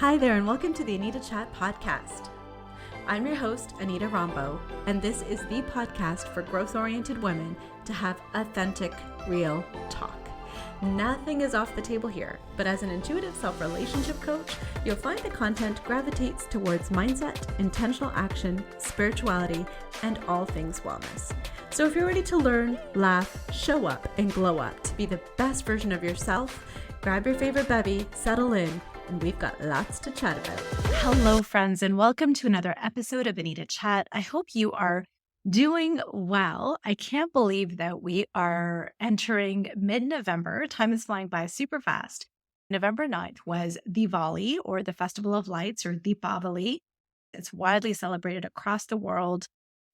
Hi there, and welcome to the Anita Chat podcast. I'm your host, Anita Rombo, and this is the podcast for growth-oriented women to have authentic, real talk. Nothing is off the table here, but as an intuitive self-relationship coach, you'll find the content gravitates towards mindset, intentional action, spirituality, and all things wellness. So if you're ready to learn, laugh, show up, and glow up to be the best version of yourself, grab your favorite bevy, settle in, and we've got lots to chat about. Hello, friends, and welcome to another episode of Anita Chat. I hope you are doing well. I can't believe that we are entering mid-November. Time is flying by super fast. November 9th was Diwali, or the Festival of Lights, or Deepavali. It's widely celebrated across the world.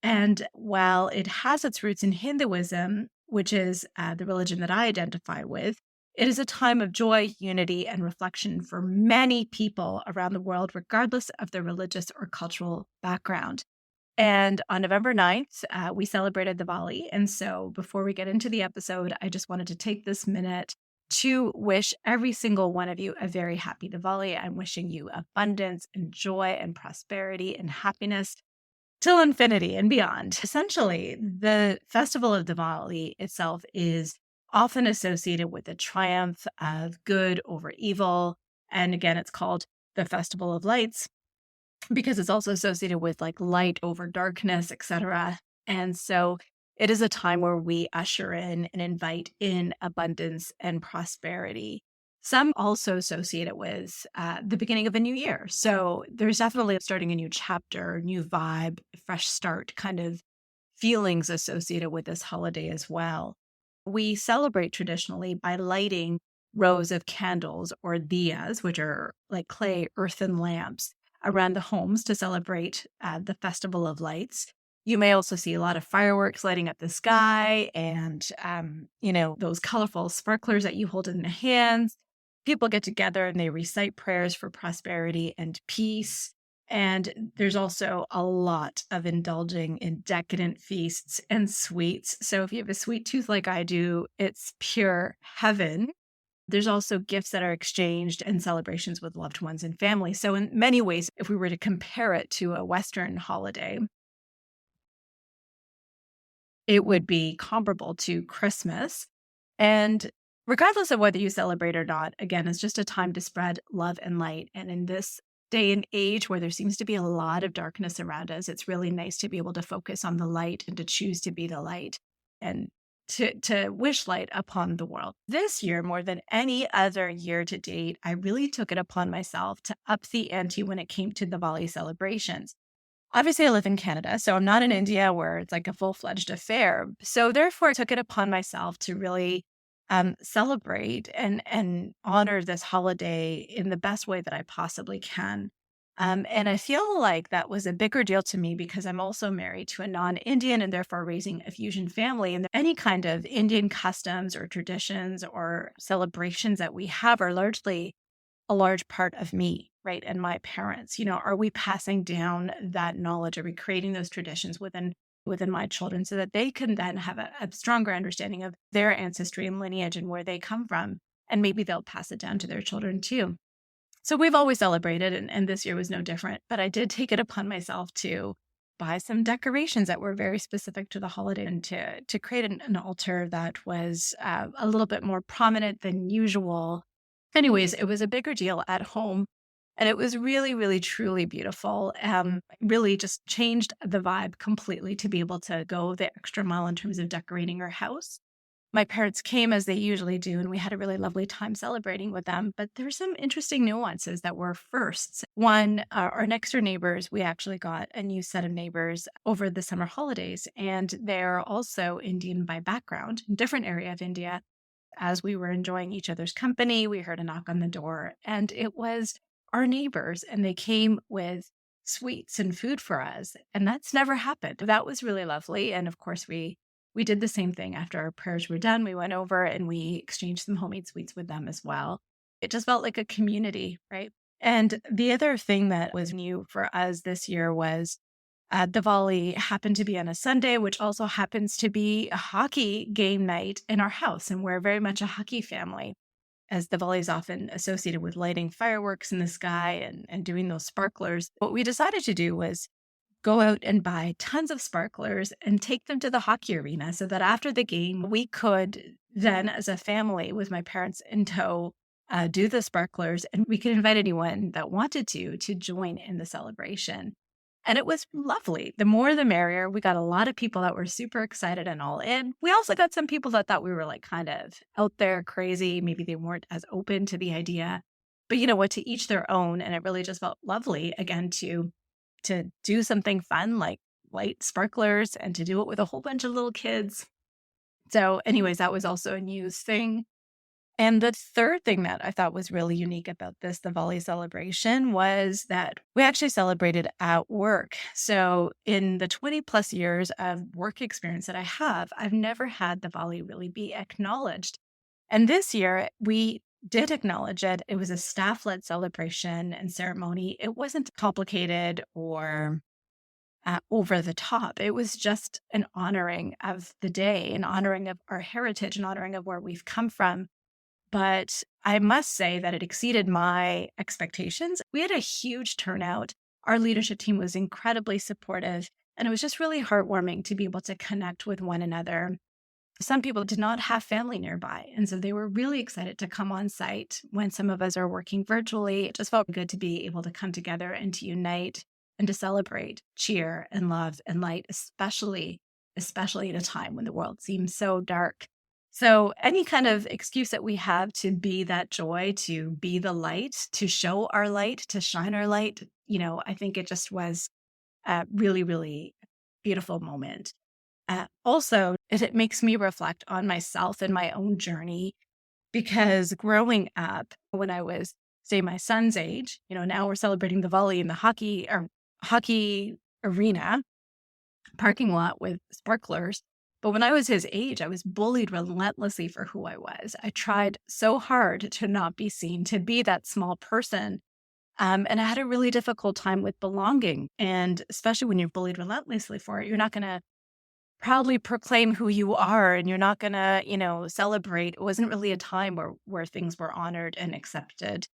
And while it has its roots in Hinduism, which is the religion that I identify with, it is a time of joy, unity, and reflection for many people around the world, regardless of their religious or cultural background. And on November 9th, we celebrated Diwali. And so before we get into the episode, I just wanted to take this minute to wish every single one of you a very happy Diwali. I'm wishing you abundance and joy and prosperity and happiness till infinity and beyond. Essentially, the festival of Diwali itself is often associated with the triumph of good over evil. And again, it's called the Festival of Lights because it's also associated with like light over darkness, etc. And so it is a time where we usher in and invite in abundance and prosperity. Some also associate it with the beginning of a new year. So there's definitely starting a new chapter, new vibe, fresh start kind of feelings associated with this holiday as well. We celebrate traditionally by lighting rows of candles or diyas, which are like clay earthen lamps, around the homes to celebrate the Festival of Lights. You may also see a lot of fireworks lighting up the sky and, those colorful sparklers that you hold in the hands. People get together and they recite prayers for prosperity and peace. And there's also a lot of indulging in decadent feasts and sweets. So if you have a sweet tooth like I do, it's pure heaven. There's also gifts that are exchanged and celebrations with loved ones and family. So in many ways, if we were to compare it to a Western holiday, it would be comparable to Christmas. And regardless of whether you celebrate or not, again, it's just a time to spread love and light. And in this day and age where there seems to be a lot of darkness around us, it's really nice to be able to focus on the light and to choose to be the light and to wish light upon the world. This year, more than any other year to date, I really took it upon myself to up the ante when it came to the Diwali celebrations. Obviously, I live in Canada, so I'm not in India where it's like a full-fledged affair. So therefore, I took it upon myself to really celebrate and honor this holiday in the best way that I possibly can. And I feel like that was a bigger deal to me because I'm also married to a non-Indian and therefore raising a fusion family. And any kind of Indian customs or traditions or celebrations that we have are largely a large part of me, right? And my parents, are we passing down that knowledge? Are we creating those traditions within my children so that they can then have a stronger understanding of their ancestry and lineage and where they come from? And maybe they'll pass it down to their children too. So we've always celebrated, and this year was no different. But I did take it upon myself to buy some decorations that were very specific to the holiday and to create an altar that was a little bit more prominent than usual. Anyways, it was a bigger deal at home. And it was really, really, truly beautiful. Really just changed the vibe completely to be able to go the extra mile in terms of decorating our house. My parents came as they usually do, and we had a really lovely time celebrating with them. But there were some interesting nuances that were firsts. One, our next door neighbors, we actually got a new set of neighbors over the summer holidays, and they're also Indian by background, different area of India. As we were enjoying each other's company, we heard a knock on the door, and it was our neighbors, and they came with sweets and food for us. And that's never happened. That was really lovely. And of course, we did the same thing after our prayers were done. We went over and we exchanged some homemade sweets with them as well. It just felt like a community, right? And the other thing that was new for us this year was Diwali happened to be on a Sunday, which also happens to be a hockey game night in our house. And we're very much a hockey family. as Diwali is often associated with lighting fireworks in the sky and doing those sparklers, what we decided to do was go out and buy tons of sparklers and take them to the hockey arena so that after the game, we could then, as a family with my parents in tow, do the sparklers and we could invite anyone that wanted to join in the celebration. And it was lovely. The more the merrier. We got a lot of people that were super excited and all in. We also got some people that thought we were like kind of out there crazy. Maybe they weren't as open to the idea. But you know what, to each their own. And it really just felt lovely again to do something fun like light sparklers and to do it with a whole bunch of little kids. So anyways, that was also a new thing. And the third thing that I thought was really unique about this Diwali celebration was that we actually celebrated at work. So in the 20 plus years of work experience that I have, I've never had Diwali really be acknowledged. And this year we did acknowledge it. It was a staff-led celebration and ceremony. It wasn't complicated or over the top. It was just an honoring of the day, an honoring of our heritage, an honoring of where we've come from. But I must say that it exceeded my expectations. We had a huge turnout. Our leadership team was incredibly supportive, and it was just really heartwarming to be able to connect with one another. Some people did not have family nearby, and so they were really excited to come on site when some of us are working virtually. It just felt good to be able to come together and to unite and to celebrate, cheer, and love and light, especially at a time when the world seems so dark. So any kind of excuse that we have to be that joy, to be the light, to show our light, to shine our light, I think it just was a really, really beautiful moment. Also, it makes me reflect on myself and my own journey because growing up, when I was, say, my son's age, now we're celebrating Diwali in the hockey arena parking lot with sparklers. But when I was his age, I was bullied relentlessly for who I was. I tried so hard to not be seen, to be that small person. And I had a really difficult time with belonging. And especially when you're bullied relentlessly for it, you're not going to proudly proclaim who you are and you're not going to, celebrate. It wasn't really a time where things were honored and accepted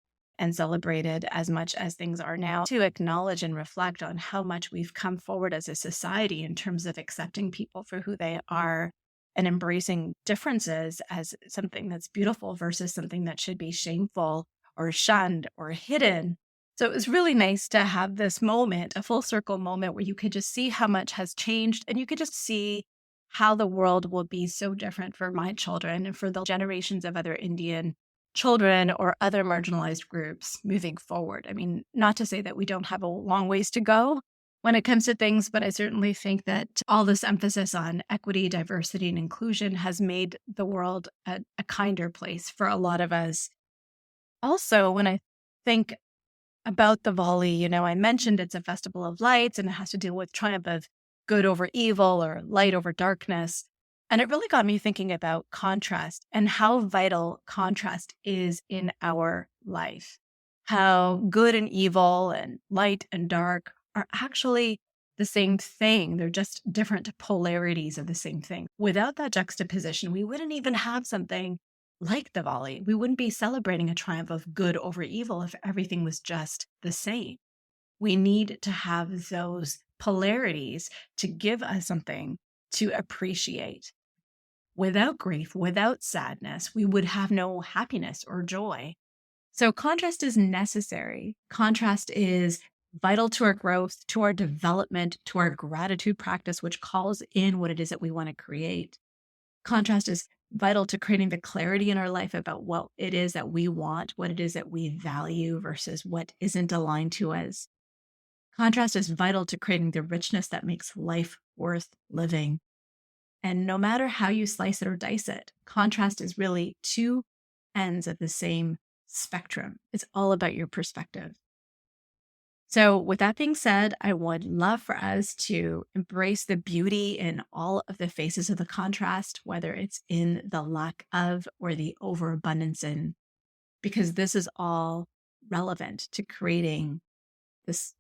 and celebrated as much as things are now, to acknowledge and reflect on how much we've come forward as a society in terms of accepting people for who they are and embracing differences as something that's beautiful versus something that should be shameful or shunned or hidden. So it was really nice to have this moment, a full circle moment where you could just see how much has changed and you could just see how the world will be so different for my children and for the generations of other Indian children or other marginalized groups moving forward. I mean, not to say that we don't have a long ways to go when it comes to things, but I certainly think that all this emphasis on equity, diversity, and inclusion has made the world a kinder place for a lot of us. Also, when I think about Diwali, I mentioned it's a festival of lights and it has to deal with triumph of good over evil or light over darkness. And it really got me thinking about contrast and how vital contrast is in our life. How good and evil and light and dark are actually the same thing. They're just different polarities of the same thing. Without that juxtaposition, we wouldn't even have something like Diwali. We wouldn't be celebrating a triumph of good over evil if everything was just the same. We need to have those polarities to give us something to appreciate. Without grief, without sadness, we would have no happiness or joy. So contrast is necessary. Contrast is vital to our growth, to our development, to our gratitude practice, which calls in what it is that we want to create. Contrast is vital to creating the clarity in our life about what it is that we want, what it is that we value versus what isn't aligned to us. Contrast is vital to creating the richness that makes life worth living. And no matter how you slice it or dice it, contrast is really two ends of the same spectrum. It's all about your perspective. So with that being said, I would love for us to embrace the beauty in all of the faces of the contrast, whether it's in the lack of or the overabundance in, because this is all relevant to creating this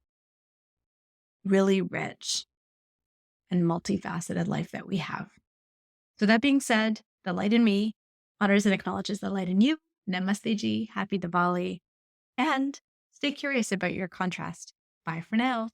really rich and multifaceted life that we have. So that being said, the light in me honors and acknowledges the light in you. Namaste ji, happy Diwali, and stay curious about your contrast. Bye for now.